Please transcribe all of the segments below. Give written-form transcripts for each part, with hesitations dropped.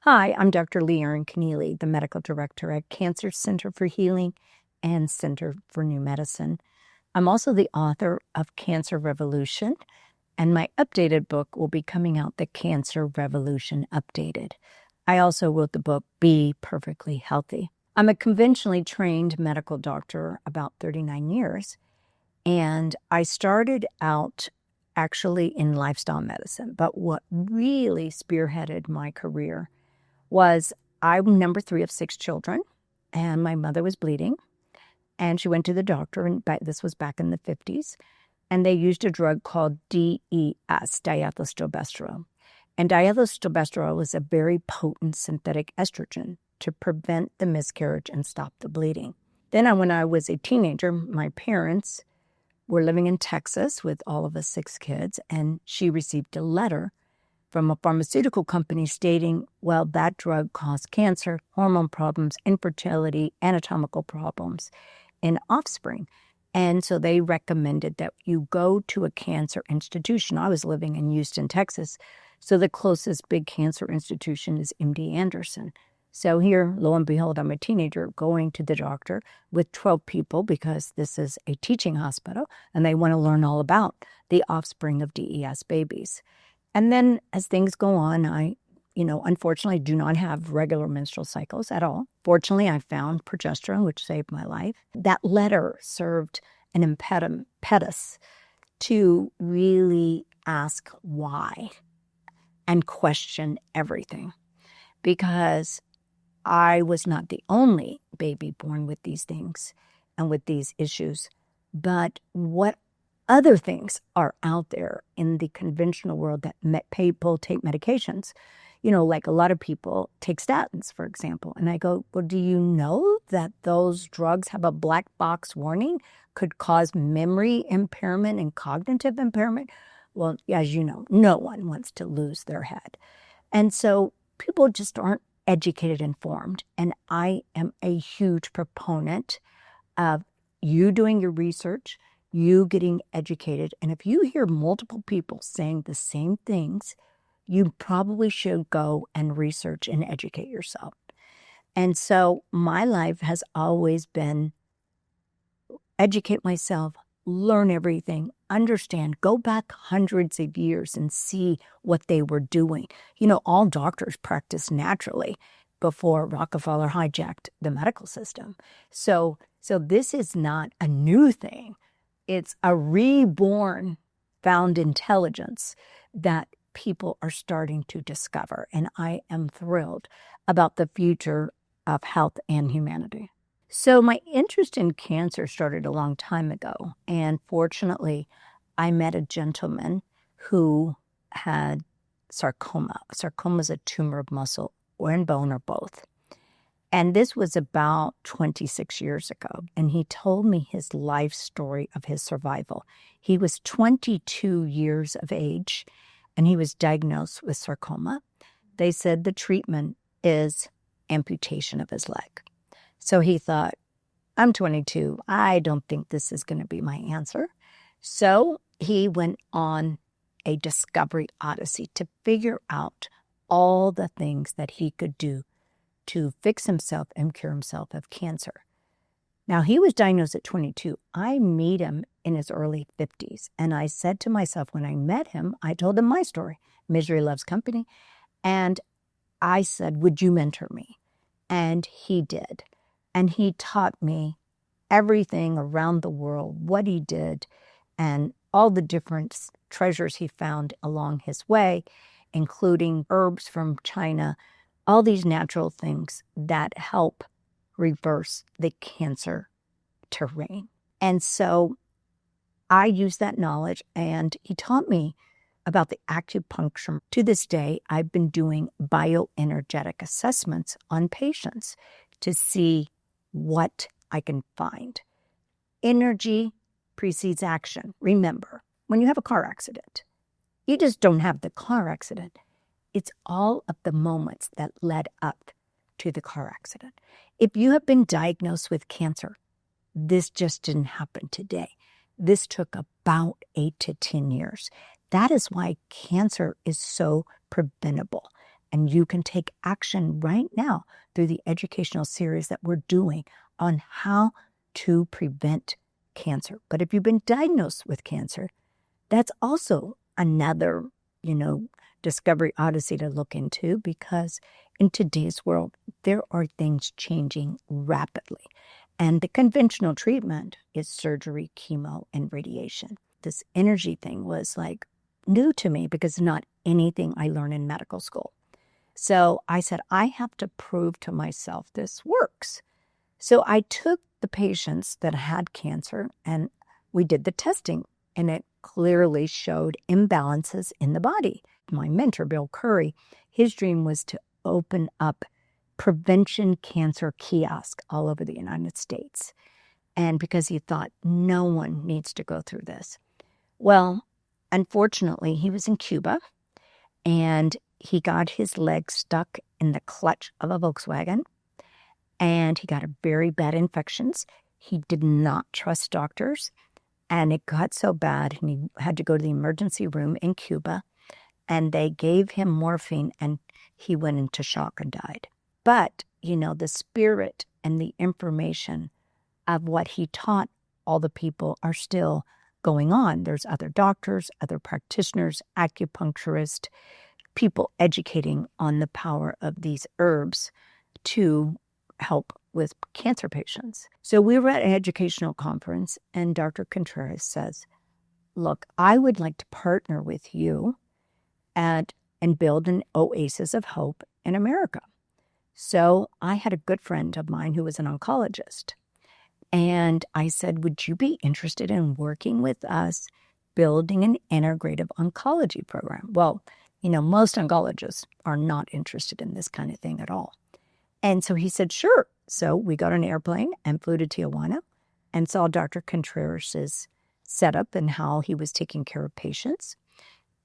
Hi, I'm Dr. Erin Connealy, the medical director at Cancer Center for Healing and Center for New Medicine. I'm also the author of Cancer Revolution, and my updated book will be coming out, The Cancer Revolution Updated. I also wrote the book, Be Perfectly Healthy. I'm a conventionally trained medical doctor, about 39 years, and I started out actually in lifestyle medicine, but what really spearheaded my career was I'm number 3 of 6 children, and my mother was bleeding, and she went to the doctor, and this was back in the 50s, and they used a drug called DES, diethylstilbestrol. And diethylstilbestrol was a very potent synthetic estrogen to prevent the miscarriage and stop the bleeding. Then when I was a teenager, my parents were living in Texas with all of us 6 kids, and she received a letter from a pharmaceutical company stating, well, that drug caused cancer, hormone problems, infertility, anatomical problems in offspring. And so they recommended that you go to a cancer institution. I was living in Houston, Texas, so the closest big cancer institution is MD Anderson. So here, lo and behold, I'm a teenager going to the doctor with 12 people because this is a teaching hospital, and they want to learn all about the offspring of DES babies. And then as things go on, I, unfortunately do not have regular menstrual cycles at all. Fortunately, I found progesterone, which saved my life. That letter served an impetus to really ask why and question everything, because I was not the only baby born with these things and with these issues, but what other things are out there in the conventional world that people take medications. Like a lot of people take statins, for example. And I go, well, do you know that those drugs have a black box warning, could cause memory impairment and cognitive impairment? Well, as you know, no one wants to lose their head. And so people just aren't educated, informed. And I am a huge proponent of you doing your research, you getting educated. And if you hear multiple people saying the same things, you probably should go and research and educate yourself. And so my life has always been educate myself, learn everything, understand, go back hundreds of years and see what they were doing. All doctors practice naturally before Rockefeller hijacked the medical system. So this is not a new thing. It's a reborn found intelligence that people are starting to discover. And I am thrilled about the future of health and humanity. So my interest in cancer started a long time ago. And fortunately, I met a gentleman who had sarcoma. Sarcoma is a tumor of muscle or in bone or both. And this was about 26 years ago. And he told me his life story of his survival. He was 22 years of age, and he was diagnosed with sarcoma. They said the treatment is amputation of his leg. So he thought, I'm 22. I don't think this is going to be my answer. So he went on a discovery odyssey to figure out all the things that he could do to fix himself and cure himself of cancer. Now, he was diagnosed at 22. I meet him in his early 50s. And I said to myself, when I met him, I told him my story, Misery Loves Company. And I said, would you mentor me? And he did. And he taught me everything around the world, what he did, and all the different treasures he found along his way, including herbs from China, all these natural things that help reverse the cancer terrain. And so I used that knowledge, and he taught me about the acupuncture. To this day, I've been doing bioenergetic assessments on patients to see what I can find. Energy precedes action. Remember, when you have a car accident, you just don't have the car accident. It's all of the moments that led up to the car accident. If you have been diagnosed with cancer, this just didn't happen today. This took about 8 to 10 years. That is why cancer is so preventable. And you can take action right now through the educational series that we're doing on how to prevent cancer. But if you've been diagnosed with cancer, that's also another, discovery odyssey to look into, because in today's world, there are things changing rapidly. And the conventional treatment is surgery, chemo, and radiation. This energy thing was like new to me because not anything I learned in medical school. So I said, I have to prove to myself this works. So I took the patients that had cancer and we did the testing, and it clearly showed imbalances in the body. My mentor, Bill Curry, his dream was to open up prevention cancer kiosk all over the United States. And because he thought no one needs to go through this. Well, unfortunately, he was in Cuba and he got his leg stuck in the clutch of a Volkswagen and he got a very bad infections. He did not trust doctors and it got so bad and he had to go to the emergency room in Cuba and they gave him morphine and he went into shock and died. But, the spirit and the information of what he taught all the people are still going on. There's other doctors, other practitioners, acupuncturists, people educating on the power of these herbs to help with cancer patients. So we were at an educational conference and Dr. Contreras says, look, I would like to partner with you and build an oasis of hope in America. So I had a good friend of mine who was an oncologist. And I said, would you be interested in working with us building an integrative oncology program? Well, most oncologists are not interested in this kind of thing at all. And so he said, sure. So we got on an airplane and flew to Tijuana and saw Dr. Contreras' setup and how he was taking care of patients.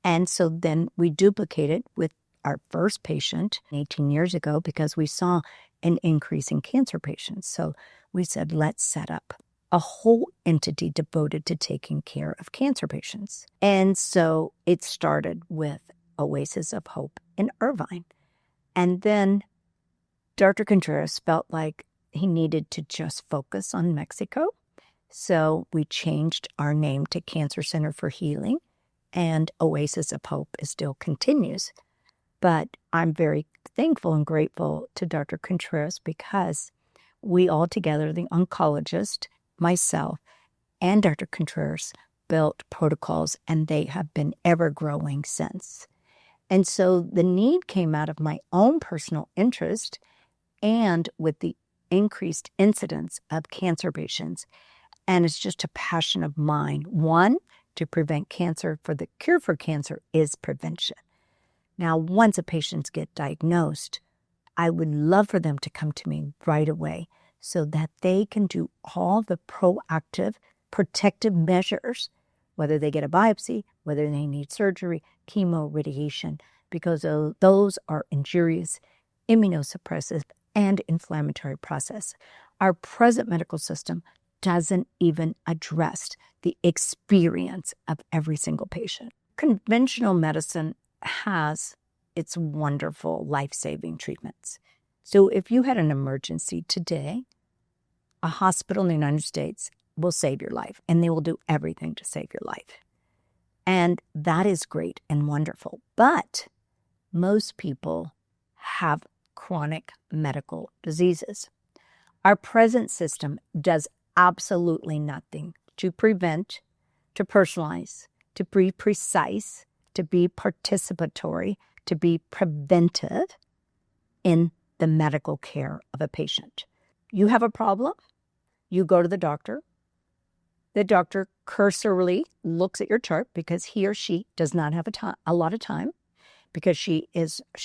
And so then we duplicated with our first patient 18 years ago because we saw an increase in cancer patients. So we said, let's set up a whole entity devoted to taking care of cancer patients. And so it started with Oasis of Hope in Irvine. And then Dr. Contreras felt like he needed to just focus on Mexico. So we changed our name to Cancer Center for Healing, and Oasis of Hope still continues. But I'm very thankful and grateful to Dr. Contreras because we all together, the oncologist, myself, and Dr. Contreras, built protocols, and they have been ever growing since. And so the need came out of my own personal interest and with the increased incidence of cancer patients. And it's just a passion of mine. One, to prevent cancer, for the cure for cancer is prevention. Now, once a patient gets diagnosed, I would love for them to come to me right away so that they can do all the proactive protective measures, whether they get a biopsy, whether they need surgery, chemo, radiation, because those are injurious, immunosuppressive, and inflammatory process. Our present medical system doesn't even address the experience of every single patient. Conventional medicine has its wonderful life-saving treatments. So if you had an emergency today, a hospital in the United States will save your life, and they will do everything to save your life. And that is great and wonderful. But most people have chronic medical diseases. Our present system does absolutely nothing to prevent, to personalize, to be precise, to be participatory, to be preventive in the medical care of a patient. You have a problem, you go to the doctor. The doctor cursorily looks at your chart because he or she does not have a lot of time, because she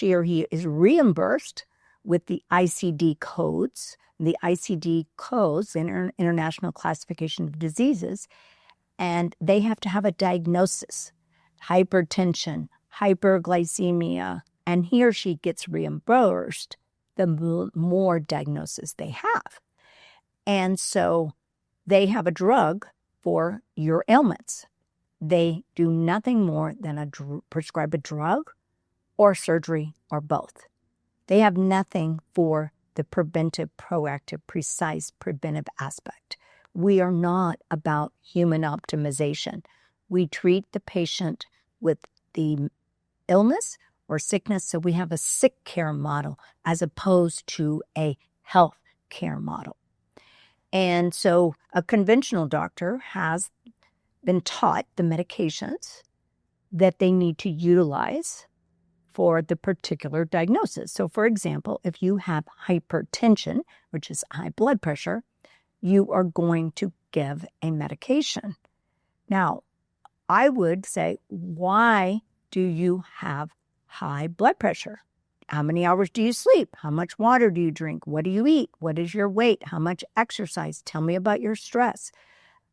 or he is reimbursed with the ICD codes. The ICD codes, the International Classification of Diseases, and they have to have a diagnosis, hypertension, hyperglycemia, and he or she gets reimbursed the more diagnosis they have. And so they have a drug for your ailments. They do nothing more than prescribe a drug or surgery or both. They have nothing for the preventive, proactive, precise, preventive aspect. We are not about human optimization. We treat the patient with the illness or sickness, so we have a sick care model as opposed to a health care model. And so a conventional doctor has been taught the medications that they need to utilize for the particular diagnosis. So for example, if you have hypertension, which is high blood pressure, you are going to give a medication. Now, I would say, why do you have high blood pressure? How many hours do you sleep? How much water do you drink? What do you eat? What is your weight? How much exercise? Tell me about your stress.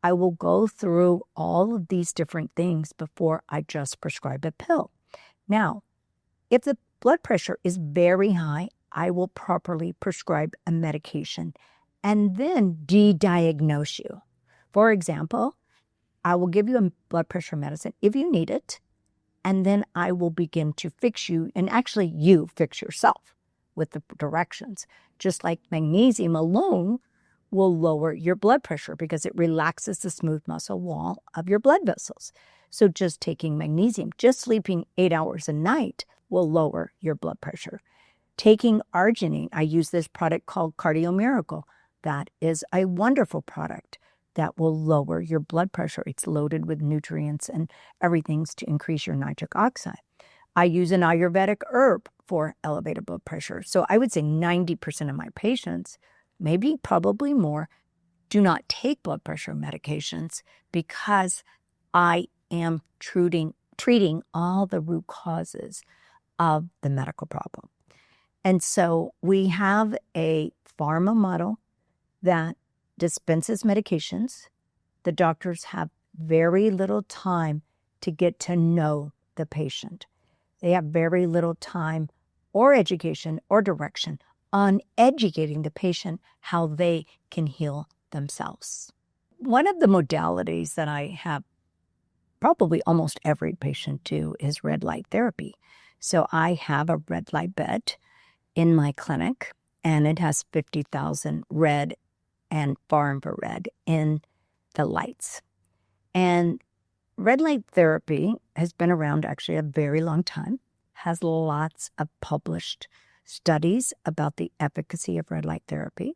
I will go through all of these different things before I just prescribe a pill. Now, if the blood pressure is very high, I will properly prescribe a medication and then de-diagnose you. For example, I will give you a blood pressure medicine if you need it, and then I will begin to fix you, and actually you fix yourself with the directions. Just like magnesium alone will lower your blood pressure because it relaxes the smooth muscle wall of your blood vessels. So just taking magnesium, just sleeping 8 hours a night will lower your blood pressure. Taking arginine, I use this product called Cardio Miracle. That is a wonderful product that will lower your blood pressure. It's loaded with nutrients and everything's to increase your nitric oxide. I use an Ayurvedic herb for elevated blood pressure. So I would say 90% of my patients, maybe probably more, do not take blood pressure medications because I am treating all the root causes of the medical problem. And so we have a pharma model that dispenses medications. The doctors have very little time to get to know the patient. They have very little time or education or direction on educating the patient how they can heal themselves. One of the modalities that I have probably almost every patient do is red light therapy. So I have a red light bed in my clinic, and it has 50,000 red and far infrared in the lights. And red light therapy has been around actually a very long time, has lots of published studies about the efficacy of red light therapy.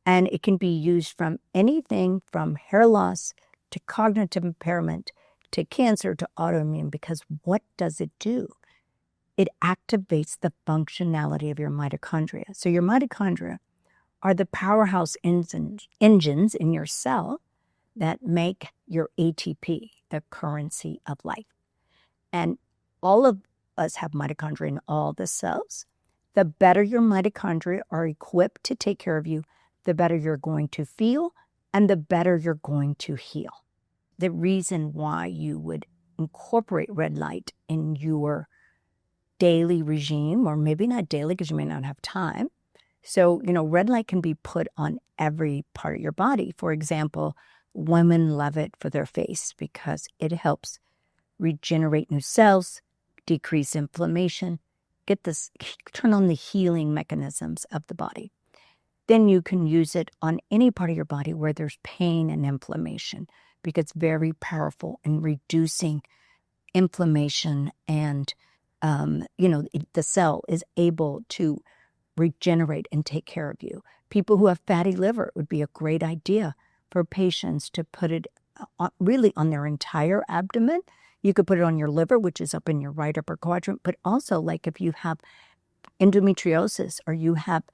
And it can be used from anything from hair loss to cognitive impairment to cancer to autoimmune, because what does it do? It activates the functionality of your mitochondria. So your mitochondria are the powerhouse engines in your cell that make your ATP, the currency of life. And all of us have mitochondria in all the cells. The better your mitochondria are equipped to take care of you, the better you're going to feel and the better you're going to heal. The reason why you would incorporate red light in your daily regime, or maybe not daily because you may not have time. So, red light can be put on every part of your body. For example, women love it for their face because it helps regenerate new cells, decrease inflammation, turn on the healing mechanisms of the body. Then you can use it on any part of your body where there's pain and inflammation, because it's very powerful in reducing inflammation, and the cell is able to regenerate and take care of you. People who have fatty liver, it would be a great idea for patients to put it really on their entire abdomen. You could put it on your liver, which is up in your right upper quadrant, but also like if you have endometriosis or you have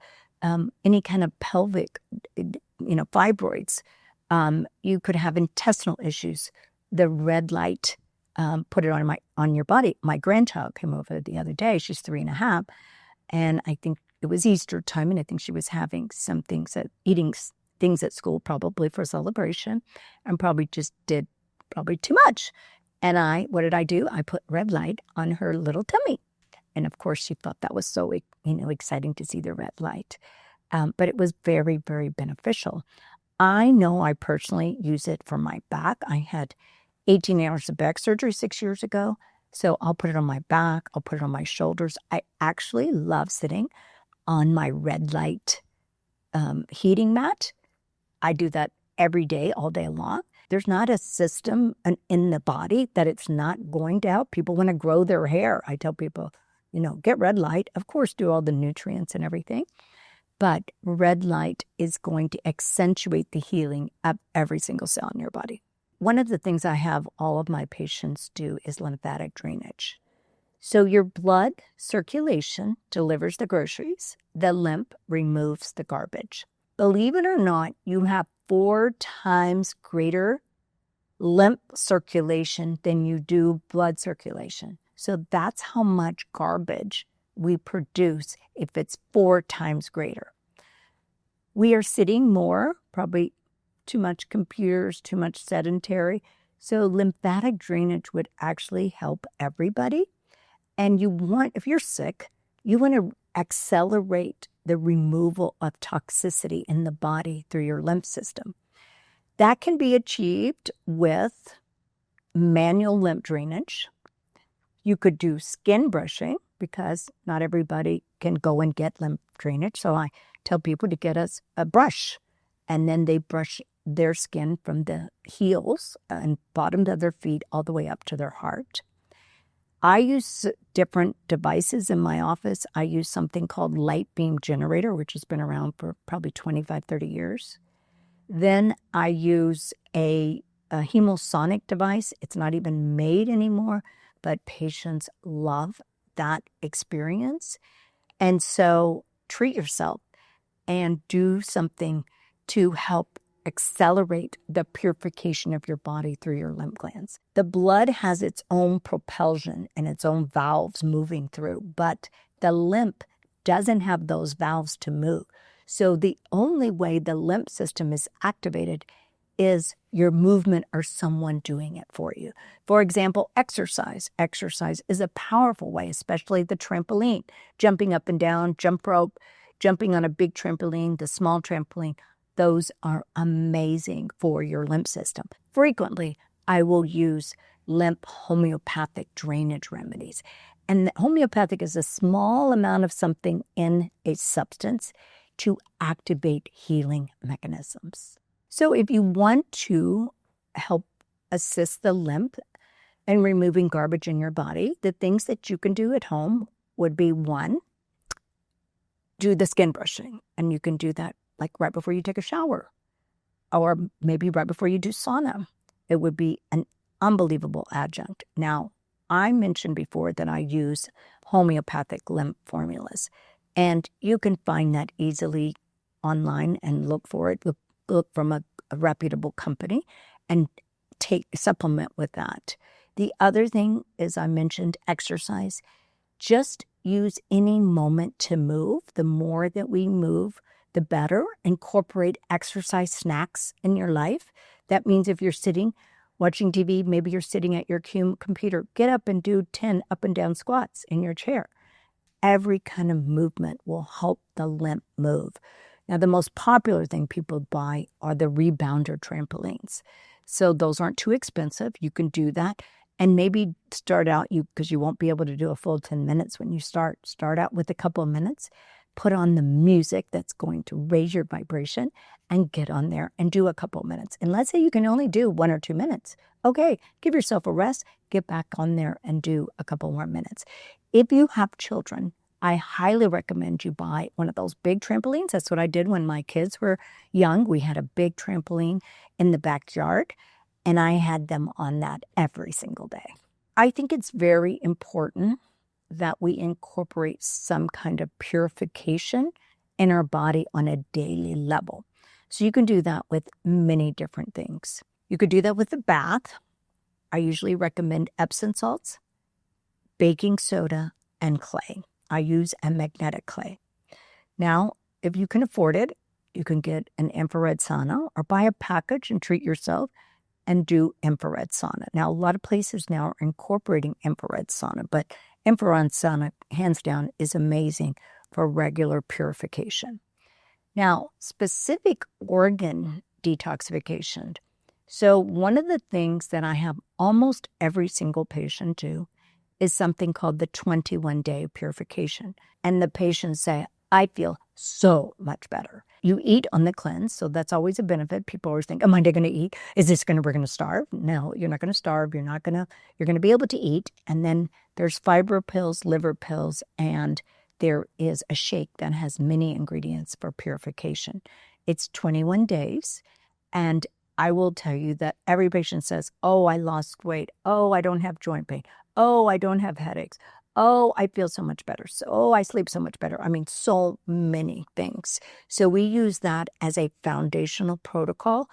any kind of pelvic, fibroids, you could have intestinal issues. The red light, put it on your body. My grandchild came over the other day. She's 3.5, and I think it was Easter time, and I think she was having some things eating things at school, probably for celebration, and probably just did too much. And what did I do? I put red light on her little tummy. And of course, she thought that was so, exciting to see the red light. But it was very, very beneficial. I know I personally use it for my back. I had 18 hours of back surgery 6 years ago. So I'll put it on my back. I'll put it on my shoulders. I actually love sitting on my red light heating mat. I do that every day, all day long. There's not a system in the body that it's not going to help. People want to grow their hair. I tell people, get red light. Of course, do all the nutrients and everything. But red light is going to accentuate the healing of every single cell in your body. One of the things I have all of my patients do is lymphatic drainage. So your blood circulation delivers the groceries. The lymph removes the garbage. Believe it or not, you have 4 times greater lymph circulation than you do blood circulation. So that's how much garbage we produce if it's 4 times greater. We are sitting more, probably too much computers, too much sedentary. So lymphatic drainage would actually help everybody. And if you're sick, you want to accelerate the removal of toxicity in the body through your lymph system. That can be achieved with manual lymph drainage. You could do skin brushing because not everybody can go and get lymph drainage. So I tell people to get us a brush, and then they brush their skin from the heels and bottom of their feet all the way up to their heart. I use different devices in my office. I use something called light beam generator, which has been around for probably 25, 30 years. Then I use a hemosonic device. It's not even made anymore, but patients love that experience. And so treat yourself and do something to help accelerate the purification of your body through your lymph glands. The blood has its own propulsion and its own valves moving through, but the lymph doesn't have those valves to move. So the only way the lymph system is activated is your movement or someone doing it for you. For example, exercise. Exercise is a powerful way, especially the trampoline, jumping up and down, jump rope, jumping on a big trampoline, the small trampoline. Those are amazing for your lymph system. Frequently, I will use lymph homeopathic drainage remedies. And homeopathic is a small amount of something in a substance to activate healing mechanisms. So if you want to help assist the lymph in removing garbage in your body, the things that you can do at home would be 1, do the skin brushing. And you can do that like right before you take a shower or maybe right before you do sauna. It would be an unbelievable adjunct. Now, I mentioned before that I use homeopathic lymph formulas, and you can find that easily online and look for it. Look from a reputable company and supplement with that. The other thing is, I mentioned exercise. Just use any moment to move. The more that we move, the better. Incorporate exercise snacks in your life. That means if you're sitting watching TV, maybe you're sitting at your computer, get up and do 10 up and down squats in your chair. Every kind of movement will help the lymph move. Now, the most popular thing people buy are the rebounder trampolines. So those aren't too expensive. You can do that. And maybe start out, because you won't be able to do a full 10 minutes when you start. Start out with a couple of minutes. Put on the music that's going to raise your vibration and get on there and do a couple of minutes. And let's say you can only do 1 or 2 minutes. Okay, give yourself a rest. Get back on there and do a couple more minutes. If you have children, I highly recommend you buy one of those big trampolines. That's what I did when my kids were young. We had a big trampoline in the backyard, and I had them on that every single day. I think it's very important that we incorporate some kind of purification in our body on a daily level. So you can do that with many different things. You could do that with the bath. I usually recommend Epsom salts, baking soda, and clay. I use a magnetic clay. Now, if you can afford it, you can get an infrared sauna or buy a package and treat yourself and do infrared sauna. Now, a lot of places now are incorporating infrared sauna, but infrared sauna, hands down, is amazing for regular purification. Now, specific organ detoxification. So one of the things that I have almost every single patient do is something called the 21-day purification. And the patients say, I feel so much better. You eat on the cleanse, so that's always a benefit. People always think, am I going to eat? We're going to starve? No, you're not going to starve. You're going to be able to eat. And then there's fiber pills, liver pills, and there is a shake that has many ingredients for purification. It's 21 days. And I will tell you that every patient says, oh, I lost weight. Oh, I don't have joint pain. Oh, I don't have headaches. Oh, I feel so much better. So, I sleep so much better. I mean, so many things. So we use that as a foundational protocol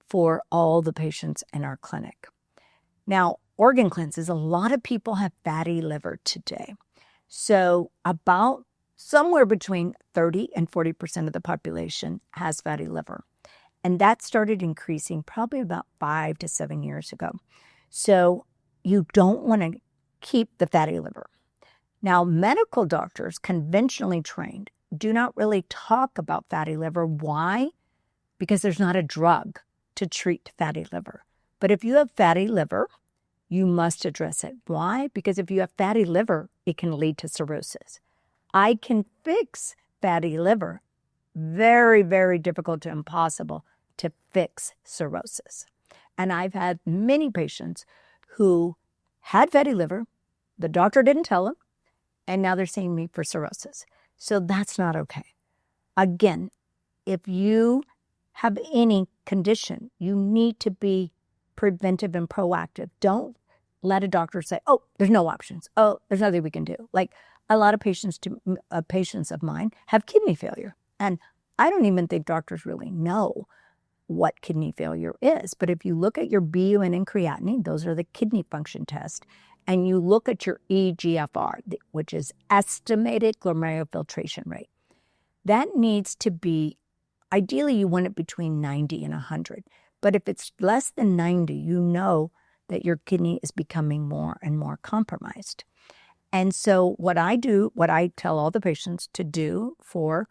for all the patients in our clinic. Now, organ cleanses, a lot of people have fatty liver today. So about somewhere between 30 and 40% of the population has fatty liver. And that started increasing probably about 5 to 7 years ago. So you don't want to keep the fatty liver. Now, medical doctors, conventionally trained, do not really talk about fatty liver. Why? Because there's not a drug to treat fatty liver. But if you have fatty liver, you must address it. Why? Because if you have fatty liver, it can lead to cirrhosis. I can fix fatty liver. Very, very difficult to impossible to fix cirrhosis. And I've had many patients who had fatty liver, the doctor didn't tell them, and now they're seeing me for cirrhosis. So that's not okay. Again, if you have any condition, you need to be preventive and proactive. Don't let a doctor say, oh, there's no options. Oh, there's nothing we can do. Like a lot of patients of mine have kidney failure. And I don't even think doctors really know what kidney failure is. But if you look at your BUN and creatinine, those are the kidney function tests, and you look at your eGFR, which is estimated glomerular filtration rate, that needs to be, ideally you want it between 90 and 100. But if it's less than 90, you know that your kidney is becoming more and more compromised. And so what I tell all the patients to do for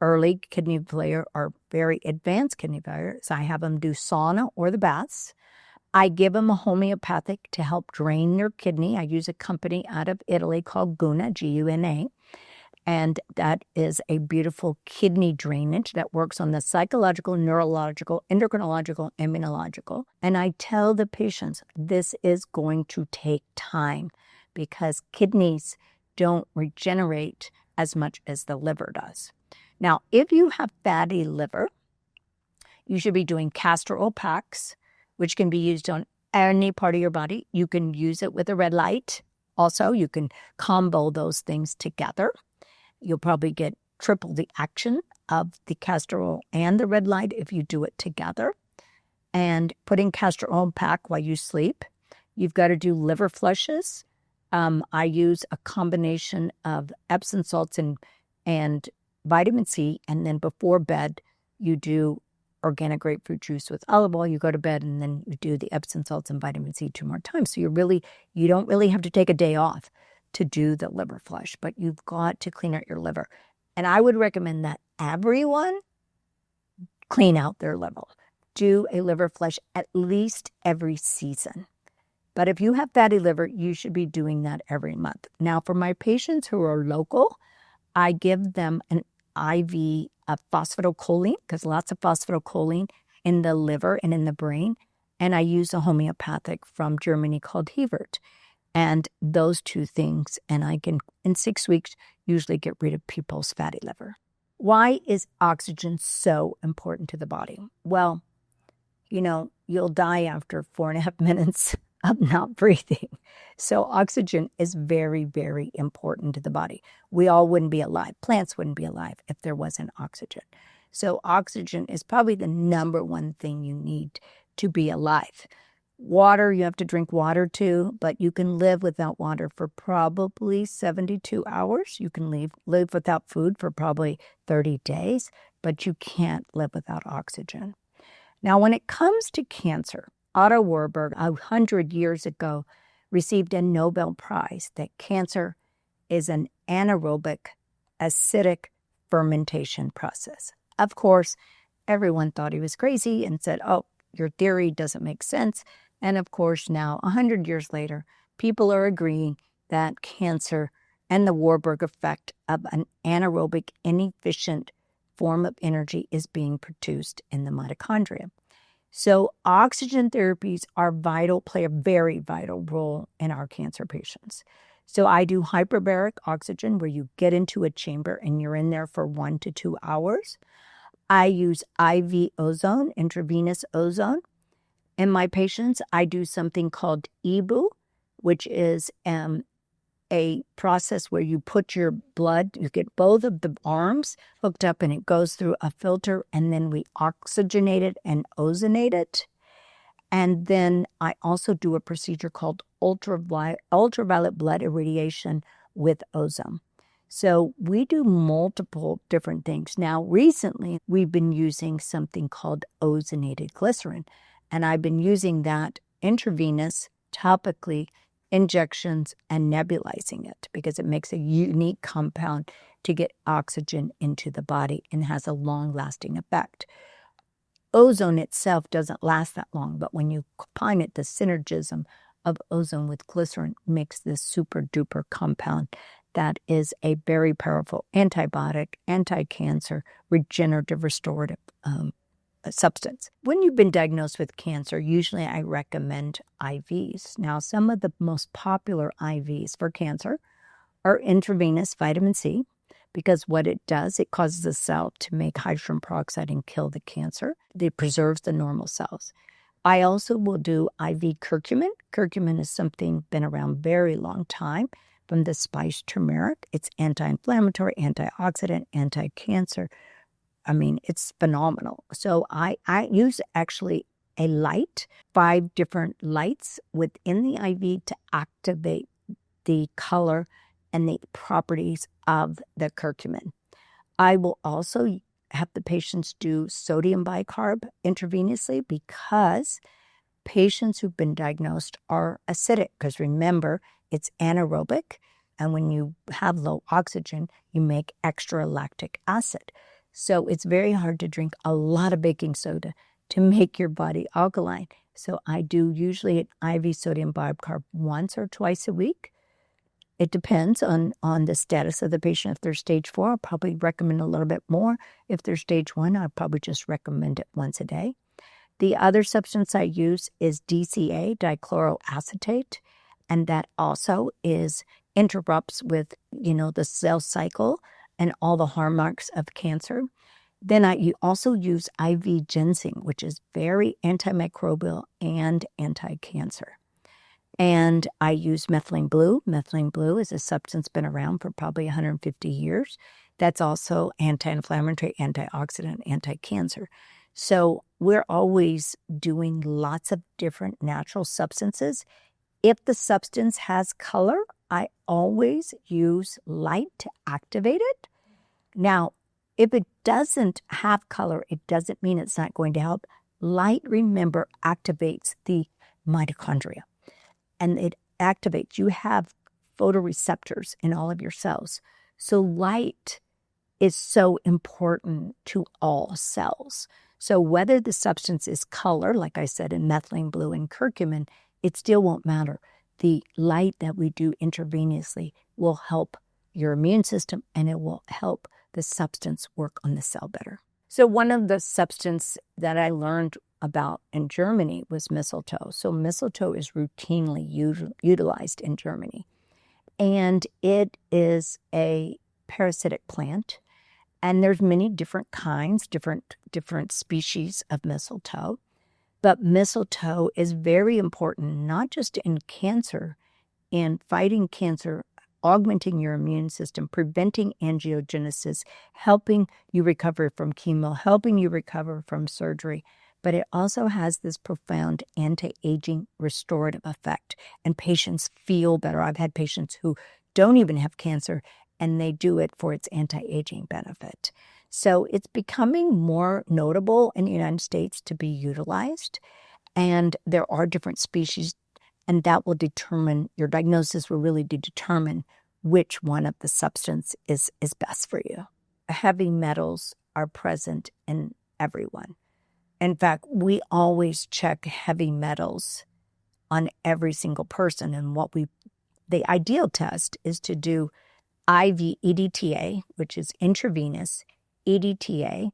early kidney failure or very advanced kidney failure is I have them do sauna or the baths. I give them a homeopathic to help drain their kidney. I use a company out of Italy called Guna, G-U-N-A, and that is a beautiful kidney drainage that works on the psychological, neurological, endocrinological, immunological. And I tell the patients this is going to take time because kidneys don't regenerate as much as the liver does. Now, if you have fatty liver, you should be doing castor oil packs, which can be used on any part of your body. You can use it with a red light. Also, you can combo those things together. You'll probably get triple the action of the castor oil and the red light if you do it together. And putting castor oil pack while you sleep. You've got to do liver flushes. I use a combination of Epsom salts and vitamin C, and then before bed, you do organic grapefruit juice with olive oil. You go to bed, and then you do the Epsom salts and vitamin C 2 more times. So you don't really have to take a day off to do the liver flush, but you've got to clean out your liver. And I would recommend that everyone clean out their liver. Do a liver flush at least every season. But if you have fatty liver, you should be doing that every month. Now, for my patients who are local, I give them an IV of phosphatidylcholine, because lots of phosphatidylcholine in the liver and in the brain. And I use a homeopathic from Germany called Hevert. And those two things, and I can, in 6 weeks, usually get rid of people's fatty liver. Why is oxygen so important to the body? Well, you'll die after 4.5 minutes of not breathing. So oxygen is very, very important to the body. We all wouldn't be alive. Plants wouldn't be alive if there wasn't oxygen. So oxygen is probably the number one thing you need to be alive. Water, you have to drink water too, but you can live without water for probably 72 hours. You can live without food for probably 30 days, but you can't live without oxygen. Now, when it comes to cancer, Otto Warburg, 100 years ago, received a Nobel Prize that cancer is an anaerobic, acidic fermentation process. Of course, everyone thought he was crazy and said, oh, your theory doesn't make sense. And of course, now, 100 years later, people are agreeing that cancer and the Warburg effect of an anaerobic, inefficient form of energy is being produced in the mitochondria. So oxygen therapies are vital, play a very vital role in our cancer patients. So I do hyperbaric oxygen, where you get into a chamber and you're in there for 1 to 2 hours. I use IV ozone, intravenous ozone. In my patients, I do something called EBU, which is a process where you put your blood, you get both of the arms hooked up and it goes through a filter, and then we oxygenate it and ozonate it. And then I also do a procedure called ultraviolet blood irradiation with ozone. So we do multiple different things. Now, recently, we've been using something called ozonated glycerin, and I've been using that intravenous, topically, injections, and nebulizing it because it makes a unique compound to get oxygen into the body and has a long-lasting effect. Ozone itself doesn't last that long, but when you combine it, the synergism of ozone with glycerin makes this super-duper compound that is a very powerful antibiotic, anti-cancer, regenerative, restorative substance. When you've been diagnosed with cancer, usually I recommend IVs. Now, some of the most popular IVs for cancer are intravenous vitamin C, because what it does, it causes the cell to make hydrogen peroxide and kill the cancer. It preserves the normal cells. I also will do IV curcumin. Curcumin is something been around very long time from the spice turmeric. It's anti-inflammatory, antioxidant, anti-cancer. I mean, it's phenomenal. So I use actually a light, 5 different lights within the IV to activate the color and the properties of the curcumin. I will also have the patients do sodium bicarb intravenously because patients who've been diagnosed are acidic, because remember, it's anaerobic, and when you have low oxygen, you make extra lactic acid. So it's very hard to drink a lot of baking soda to make your body alkaline. So I do usually an IV sodium bicarb once or twice a week. It depends on the status of the patient. If they're stage 4, I'll probably recommend a little bit more. If they're stage 1, I'll probably just recommend it once a day. The other substance I use is DCA, dichloroacetate, and that also interrupts with, the cell cycle and all the hallmarks of cancer. Then you also use IV ginseng, which is very antimicrobial and anti-cancer. And I use methylene blue. Methylene blue is a substance been around for probably 150 years. That's also anti-inflammatory, antioxidant, anti-cancer. So we're always doing lots of different natural substances. If the substance has color, I always use light to activate it. Now, if it doesn't have color, it doesn't mean it's not going to help. Light, remember, activates the mitochondria. And it activates. You have photoreceptors in all of your cells. So light is so important to all cells. So whether the substance is color, like I said, in methylene blue and curcumin, it still won't matter. The light that we do intravenously will help your immune system, and it will help the substance work on the cell better. So one of the substance that I learned about in Germany was mistletoe. So mistletoe is routinely utilized in Germany. And it is a parasitic plant. And there's many different kinds, different species of mistletoe. But mistletoe is very important, not just in cancer, in fighting cancer, augmenting your immune system, preventing angiogenesis, helping you recover from chemo, helping you recover from surgery. But it also has this profound anti-aging restorative effect, and patients feel better. I've had patients who don't even have cancer, and they do it for its anti-aging benefit. So it's becoming more notable in the United States to be utilized, and there are different species, and that will determine, your diagnosis will really determine which one of the substance is best for you. Heavy metals are present in everyone. In fact, we always check heavy metals on every single person, and what we the ideal test is to do IV EDTA, which is intravenous EDTA,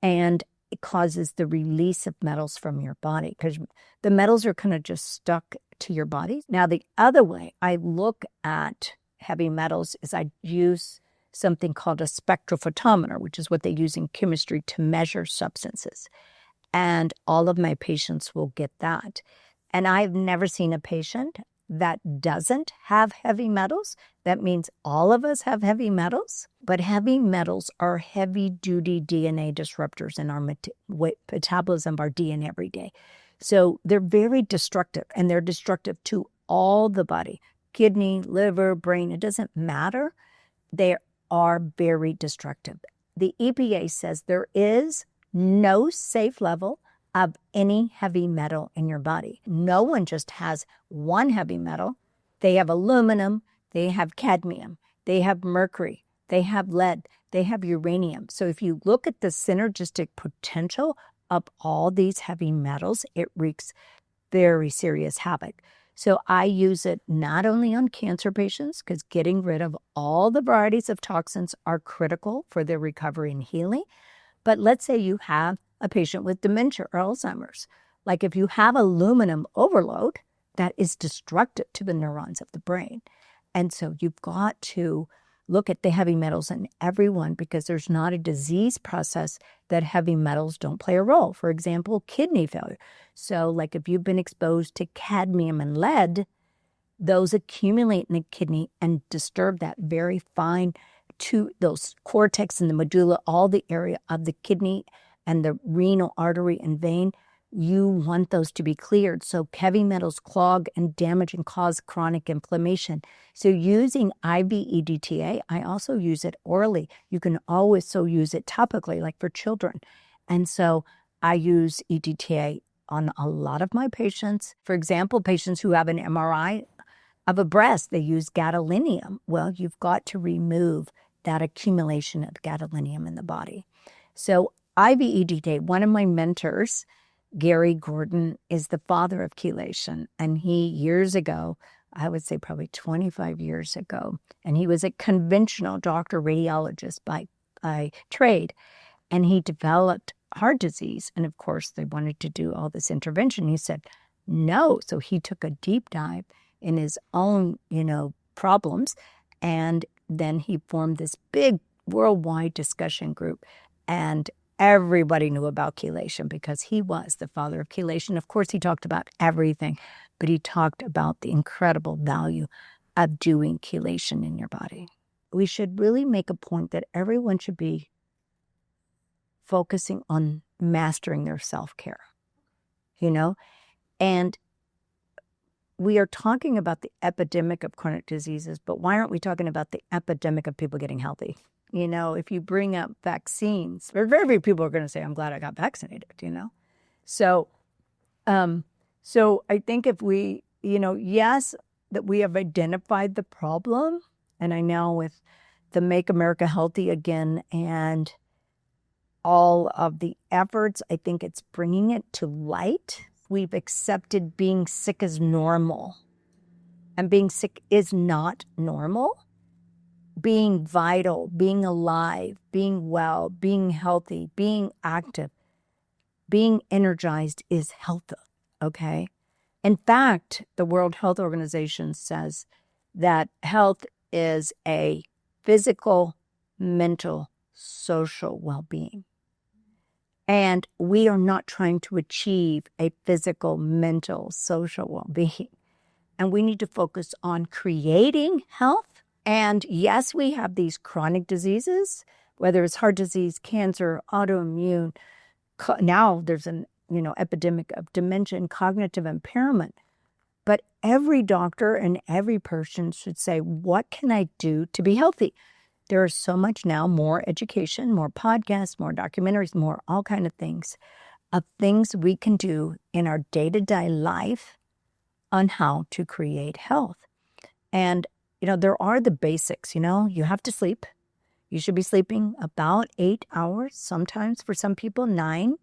and it causes the release of metals from your body because the metals are kind of just stuck to your body. Now, the other way I look at heavy metals is I use something called a spectrophotometer, which is what they use in chemistry to measure substances. And all of my patients will get that. And I've never seen a patient that doesn't have heavy metals. That means all of us have heavy metals, but heavy metals are heavy-duty DNA disruptors in our metabolism of our DNA every day. So they're very destructive, and they're destructive to all the body, kidney, liver, brain, it doesn't matter. They are very destructive. The EPA says there is no safe level of any heavy metal in your body. No one just has one heavy metal. They have aluminum, they have cadmium, they have mercury, they have lead, they have uranium. So if you look at the synergistic potential of all these heavy metals, it wreaks very serious havoc. So I use it not only on cancer patients, because getting rid of all the varieties of toxins are critical for their recovery and healing. But let's say you have a patient with dementia or Alzheimer's. Like if you have aluminum overload, that is destructive to the neurons of the brain. And so you've got to look at the heavy metals in everyone because there's not a disease process that heavy metals don't play a role. For example, kidney failure. So like if you've been exposed to cadmium and lead, those accumulate in the kidney and disturb that very fine to those cortex and the medulla, all the area of the kidney and the renal artery and vein. You want those to be cleared. So heavy metals clog and damage and cause chronic inflammation. So using IV EDTA, I also use it orally. You can also use it topically, like for children. And so I use EDTA on a lot of my patients. For example, patients who have an MRI of a breast, they use gadolinium. Well, you've got to remove that accumulation of gadolinium in the body. So IV EDTA, one of my mentors, Gary Gordon, is the father of chelation. And he, years ago, I would say probably 25 years ago, and he was a conventional doctor radiologist by trade, and he developed heart disease. And of course, they wanted to do all this intervention. He said, no. So he took a deep dive in his own, problems. And then he formed this big worldwide discussion group. And everybody knew about chelation because he was the father of chelation. Of course, he talked about everything, but he talked about the incredible value of doing chelation in your body. We should really make a point that everyone should be focusing on mastering their self-care, And we are talking about the epidemic of chronic diseases, but why aren't we talking about the epidemic of people getting healthy? If you bring up vaccines, very few people are going to say, I'm glad I got vaccinated, So I think if we, yes, that we have identified the problem, and I know with the Make America Healthy Again and all of the efforts, I think it's bringing it to light. We've accepted being sick as normal, and being sick is not normal. Being vital, being alive, being well, being healthy, being active, being energized is health, okay? In fact, the World Health Organization says that health is a physical, mental, social well-being. And we are not trying to achieve a physical, mental, social well-being. And we need to focus on creating health. And yes, we have these chronic diseases, whether it's heart disease, cancer, autoimmune. Now there's an epidemic of dementia and cognitive impairment. But every doctor and every person should say, what can I do to be healthy? There is so much now, more education, more podcasts, more documentaries, more all kind of things we can do in our day-to-day life on how to create health. And there are the basics, you have to sleep. You should be sleeping about 8 hours, sometimes for some people 9.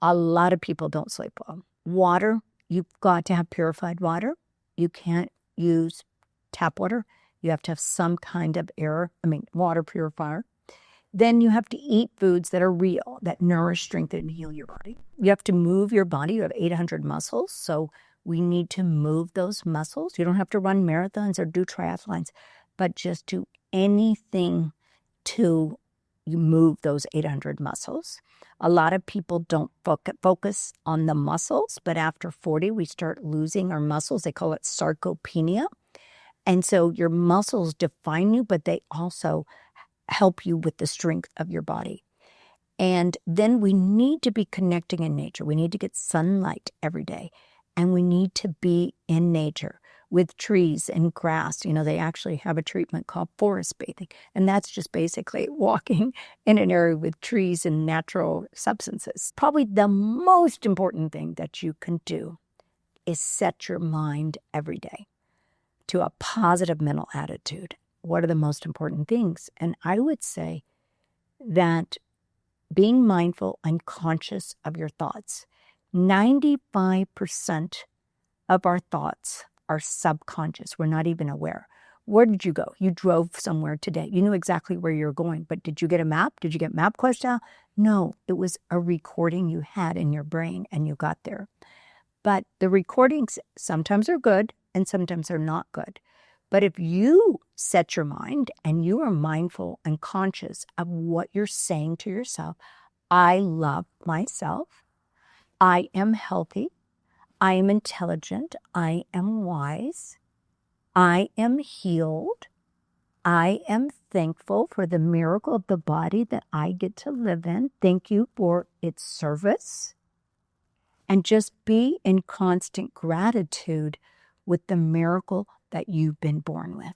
A lot of people don't sleep well. Water, you've got to have purified water. You can't use tap water. You have to have some kind of water purifier. Then you have to eat foods that are real, that nourish, strengthen, and heal your body. You have to move your body. You have 800 muscles, so we need to move those muscles. You don't have to run marathons or do triathlons, but just do anything to move those 800 muscles. A lot of people don't focus on the muscles, but after 40, we start losing our muscles. They call it sarcopenia. And so your muscles define you, but they also help you with the strength of your body. And then we need to be connecting in nature. We need to get sunlight every day. And we need to be in nature with trees and grass. They actually have a treatment called forest bathing. And that's just basically walking in an area with trees and natural substances. Probably the most important thing that you can do is set your mind every day to a positive mental attitude. What are the most important things? And I would say that being mindful and conscious of your thoughts. 95% of our thoughts are subconscious. We're not even aware. Where did you go? You drove somewhere today. You knew exactly where you're going, but did you get a map? Did you get MapQuest out? No, it was a recording you had in your brain and you got there. But the recordings sometimes are good and sometimes are not good. But if you set your mind and you are mindful and conscious of what you're saying to yourself, I love myself, I am healthy, I am intelligent, I am wise, I am healed, I am thankful for the miracle of the body that I get to live in. Thank you for its service. And just be in constant gratitude with the miracle that you've been born with.